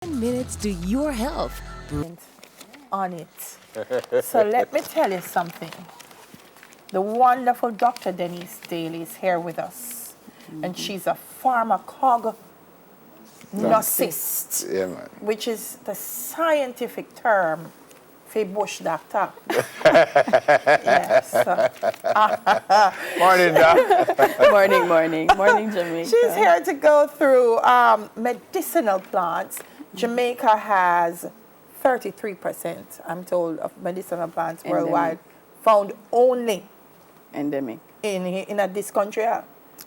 Minutes to your health. On it. So let me tell you something. The wonderful Dr. Denise Daly is here with us. And she's a pharmacognosist, Yeah, man. which is the scientific term for bush doctor. Yes. Morning, Doc. Morning, Jamaica. She's here to go through medicinal plants. Jamaica has 33%, I'm told, of medicinal plants worldwide found only Endemic. in this country.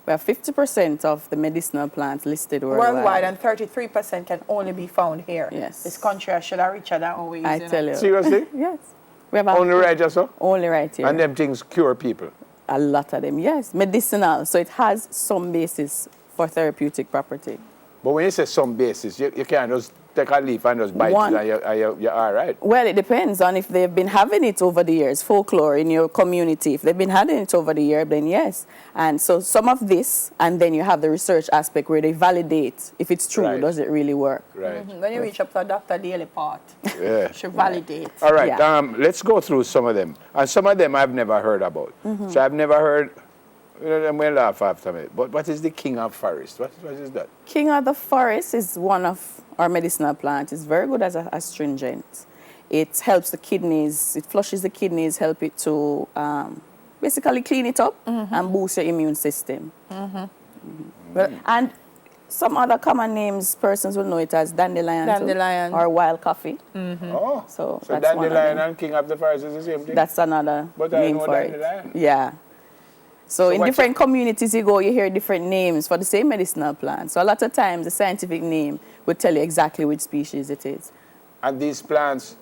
We have 50% of the medicinal plants listed worldwide. And 33% can only be found here. Yes. This country, I should have reached that always. I tell you. Seriously? Yes. We have Only right, just so? Only right here. And them things cure people. A lot of them, yes. Medicinal. So it has some basis for therapeutic property. But when you say some basis, you can't just take a leaf and just bite it and you're all right. Well, it depends on if they've been having it over the years, folklore in your community. If they've been having it over the year, then yes. And so some of this, and then you have the research aspect where they validate if it's true, Right. does it really work? Right. When you reach up to Dr. Daly part, Yeah. she validates. All right, Yeah. let's go through some of them. And some of them I've never heard about. So I've never heard, I'm going to laugh after me, but what is the king of forest? What is that? King of the forest is one of our medicinal plants. It's very good as a astringent. It helps the kidneys, it flushes the kidneys, help it to basically clean it up and boost your immune system. Well, and some other common names, persons will know it as dandelion, Dandelion. or wild coffee. Oh, So so that's one of dandelion them. and king of the forest is the same thing? That's another But I name know for dandelion. it. Yeah. So in what's different communities you go, you hear different names for the same medicinal plant. So a lot of times the scientific name would tell you exactly which species it is. And these plants,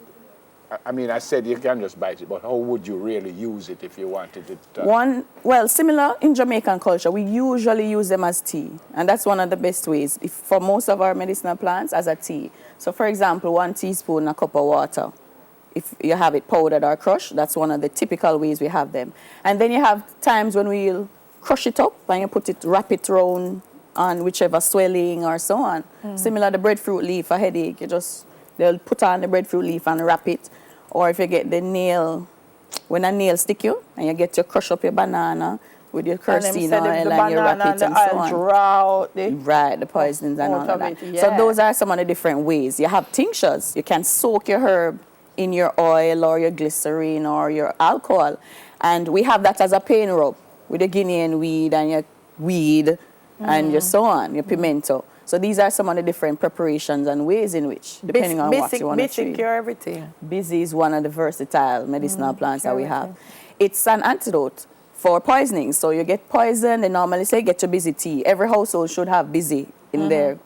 I mean, I said you can just bite it, but how would you really use it if you wanted it? Well, similar in Jamaican culture, we usually use them as tea. And that's one of the best ways for most of our medicinal plants as a tea. So for example, 1 teaspoon in a cup of water. If you have it powdered or crushed, that's one of the typical ways we have them. And then you have times when we'll crush it up and you wrap it around on whichever swelling or so on. Similar to breadfruit leaf for headache, they'll put on the breadfruit leaf and wrap it. Or if you get the nail, when a nail stick you, and you crush up your banana with your kerosene oil and you wrap it and so on. Drought, Right, the poisons and all of that. Yeah. So those are some of the different ways. You have tinctures. You can soak your herb in your oil or your glycerine or your alcohol. And we have that as a pain rub with your Guinean weed and your weed and your so on, your pimento. So these are some of the different preparations and ways in which, depending on what you want to treat. cure everything. Busy is one of the versatile medicinal plants that we have. It's an antidote for poisoning. So you get poisoned, they normally say get your busy tea. Every household should have busy in their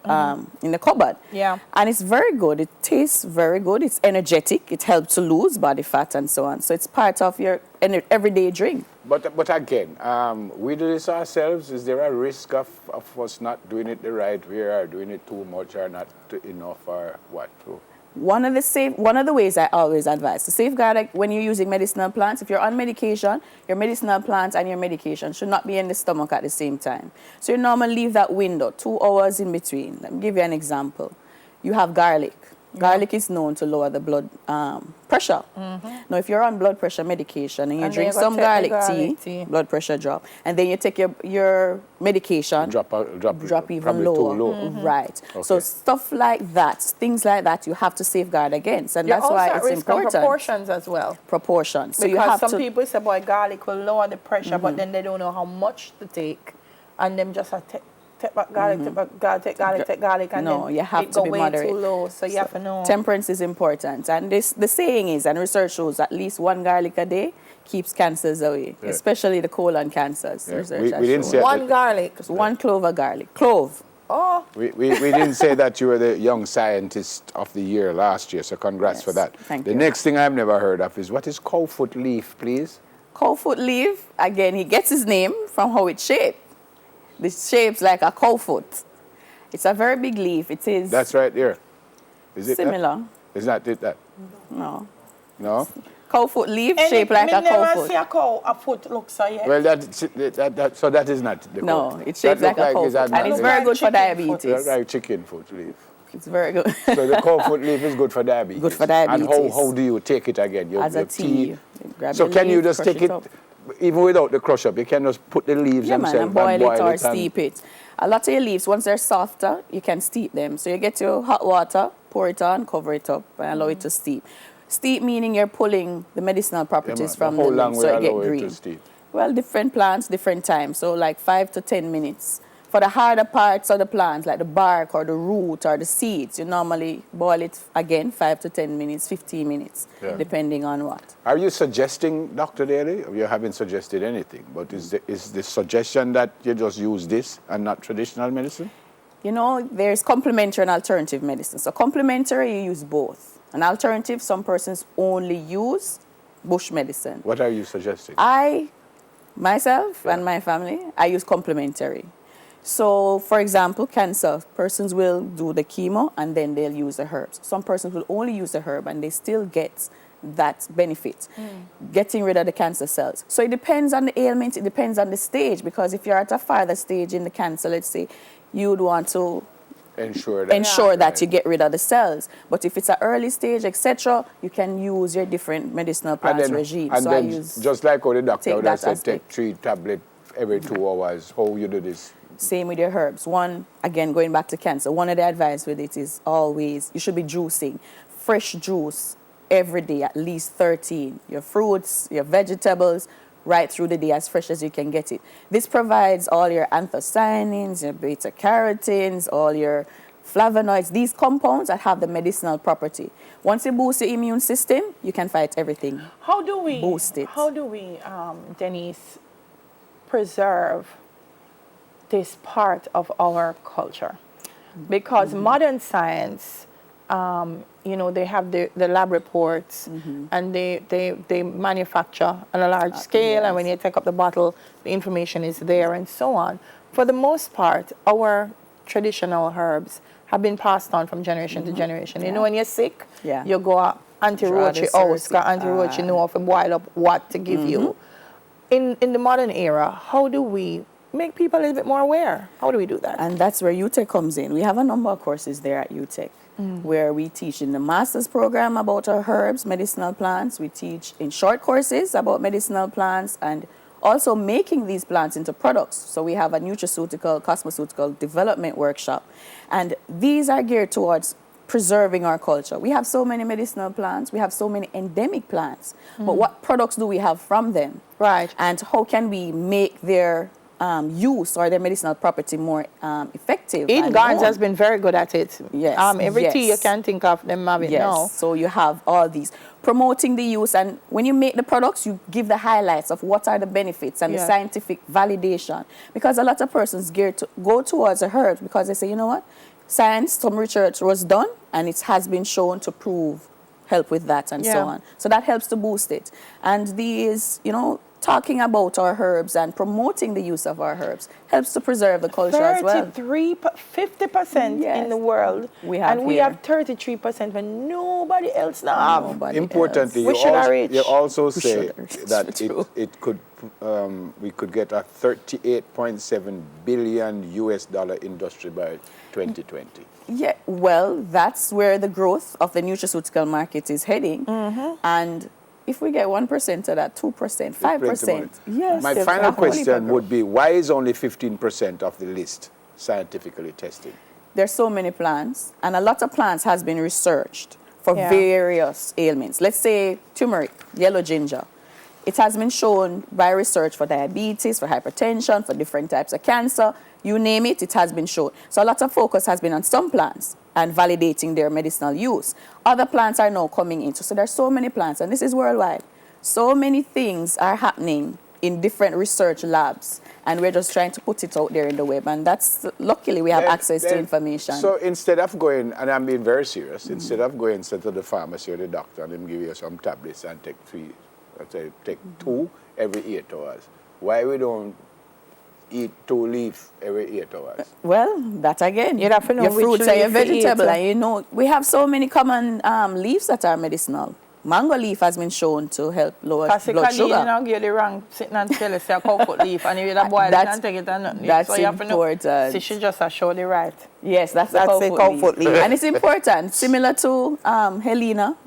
in the cupboard. Yeah. And it's very good. It tastes very good. It's energetic. It helps to lose body fat and so on. So it's part of your everyday drink. But again, we do this ourselves. Is there a risk of us not doing it the right way or doing it too much or not enough or what? One of the ways I always advise to safeguard, like when you're using medicinal plants, if you're on medication, your medicinal plants and your medication should not be in the stomach at the same time. So you normally leave that window 2 hours in between. Let me give you an example. You have garlic. Garlic is known to lower the blood pressure. Now, if you're on blood pressure medication and you drink some garlic tea, blood pressure drop, and then you take your medication, Drop even probably lower. too low. Right. Okay. So stuff like that, things like that, you have to safeguard against, and that's why it's important. Proportions as well. Proportions. So Because you have some people say, boy, garlic will lower the pressure, but then they don't know how much to take, and them just take back garlic, take garlic, and no, then you have it to go be way moderate. too low. So you have to know. Temperance is important, and the saying is, and research shows, at least 1 garlic a day keeps cancers away, especially the colon cancers. Yeah. Research We didn't has say shown. One garlic. Just 1 clove of garlic. Clove. Oh, We didn't say that you were the young scientist of the year last year, so congrats for that. Thank the you. next thing I've never heard of is what is cowfoot leaf, please? Cowfoot leaf, again, he gets his name from how it's shaped. The shape's like a cowfoot. It's a very big leaf. It is That's right there. Is it similar. That? Is that it? That? No. No? Cowfoot leaf shaped like a never cowfoot. see a foot look so yet. Well, so that is not the No, cowfoot. it's shaped That like a look cowfoot. is And it's not- very good for chicken foot. diabetes. Like chicken foot leaf. It's very good. So the cow foot leaf is good for diabetes. Good for diabetes. And how do you take it again? As a tea. You grab So the can you leaf, just crush take it, up. even without the crush up, you can just put the leaves Yeah, man, themselves and boil it or and steep it. A lot of your leaves, once they're softer, you can steep them. So you get your hot water, pour it on, cover it up, and allow it to steep. Steep meaning you're pulling the medicinal properties from the How long leaf, will so it get allow it green. to steep? Well, different plants, different times. So like 5 to 10 minutes. For the harder parts of the plants, like the bark or the root or the seeds, you normally boil it again 5 to 10 minutes, 15 minutes, depending on what. Are you suggesting, Dr. Daly, you haven't suggested anything, but is the suggestion that you just use this and not traditional medicine? You know, there's complementary and alternative medicine. So complementary, you use both. An alternative, some persons only use bush medicine. What are you suggesting? Myself and my family, I use complementary. So, for example, cancer, persons will do the chemo and then they'll use the herbs. Some persons will only use the herb and they still get that benefit, getting rid of the cancer cells. So it depends on the ailment, it depends on the stage, because if you're at a farther stage in the cancer, let's say, you'd want to ensure that you get rid of the cells. But if it's an early stage, etc., you can use your different medicinal plants regime. And so then, I use just like how the doctor would have said, aspect. take 3 tablets every 2 hours. How you do this? Same with your herbs. One, again, going back to cancer, one of the advice with it is always, you should be juicing. Fresh juice every day, at least 13. Your fruits, your vegetables, right through the day, as fresh as you can get it. This provides all your anthocyanins, your beta-carotenes, all your flavonoids, these compounds that have the medicinal property. Once you boost the immune system, you can fight everything. How do we boost it? How do we, Denise, preserve this part of our culture? Because modern science, you know, they have the lab reports and they manufacture on a large scale, and when you take up the bottle, the information is there and so on. For the most part, our traditional herbs have been passed on from generation to generation. You know, when you're sick, you go out, anti-roachy house, anti-roachy know if you boil up what to give you. In the modern era, how do we make people a little bit more aware? How do we do that? And that's where UTech comes in. We have a number of courses there at UTech where we teach in the master's program about our herbs, medicinal plants. We teach in short courses about medicinal plants and also making these plants into products. So we have a nutraceutical, cosmeceutical development workshop. And these are geared towards preserving our culture. We have so many medicinal plants, we have so many endemic plants, but what products do we have from them? Right. And how can we make their use or their medicinal property more effective? Eden Gardens has been very good at it. Yes. Every tea you can think of, them have it now. So you have all these. Promoting the use, and when you make the products, you give the highlights of what are the benefits and the scientific validation. Because a lot of persons geared to go towards the herbs because they say, you know what, science, some research was done, and it has been shown to help with that and so on. So that helps to boost it. And these, you know, talking about our herbs and promoting the use of our herbs helps to preserve the culture as well. 50% in the world, we have we have 33% when nobody else now have. Importantly, you also say that it could we could get a $38.7 billion US industry by 2020. Yeah, well, that's where the growth of the nutraceutical market is heading, and if we get 1% of that, 2%, 5%, yes. My final question would be, why is only 15% of the list scientifically tested? There's so many plants, and a lot of plants has been researched for various ailments. Let's say turmeric, yellow ginger. It has been shown by research for diabetes, for hypertension, for different types of cancer. You name it, it has been shown. So a lot of focus has been on some plants and validating their medicinal use. Other plants are now coming in. So there's so many plants, and this is worldwide. So many things are happening in different research labs, and we're just trying to put it out there in the web. And that's, luckily, we have access to information. So instead of going, and I'm being very serious, instead of going to the pharmacy or the doctor and them give you some tablets and take 2 every 8 hours, why we don't eat 2 leaves every 8 hours? Well, that again, you'd have to know your fruits and your vegetable, eat. and you know, we have so many common leaves that are medicinal. mango leaf has been shown to help lower Because blood you sugar. don't get it wrong, sitting and tell us a coconut leaf, and if you don't boil it That's- and take it and nothing. that's So you have to know. important. So she just show the right. Yes, that's the That's the comfort comfort leaf. leaf. And it's important. Similar to Helena,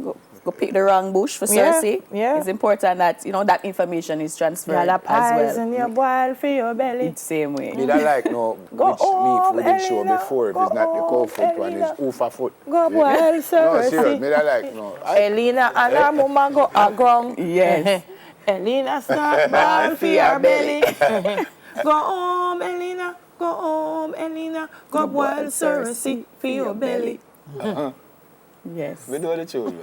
go pick the wrong bush for Yeah, Cersei. yeah. It's important that, that information is transferred Y'all as poison well. your boil for your belly. It's the same way. Me don't like no Go which home, leaf we did show Elena. before. If Go it's not the cow home, foot one, Elena. it's Ufa foot. Go boil, No, Cersei. serious. Me don't like no. Elena and her mama go agong. Yes. Elena start ball for your belly. Go home, Elena. Go home, Elena. Go boil Cersei for your belly. Yes. We know the children.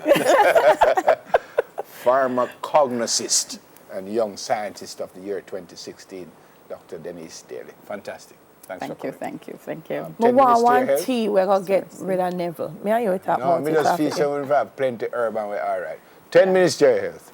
Pharmacognosist and young scientist of the year 2016, Dr. Denise Daly. Fantastic. Thanks for Thank you, coming. thank you, thank you. 10 We minutes want to your one health. tea, we're going to get rid of Neville. Me and you talk No, about me it just after feel this. so we have plenty herb and we're all right. 10 minutes to your health.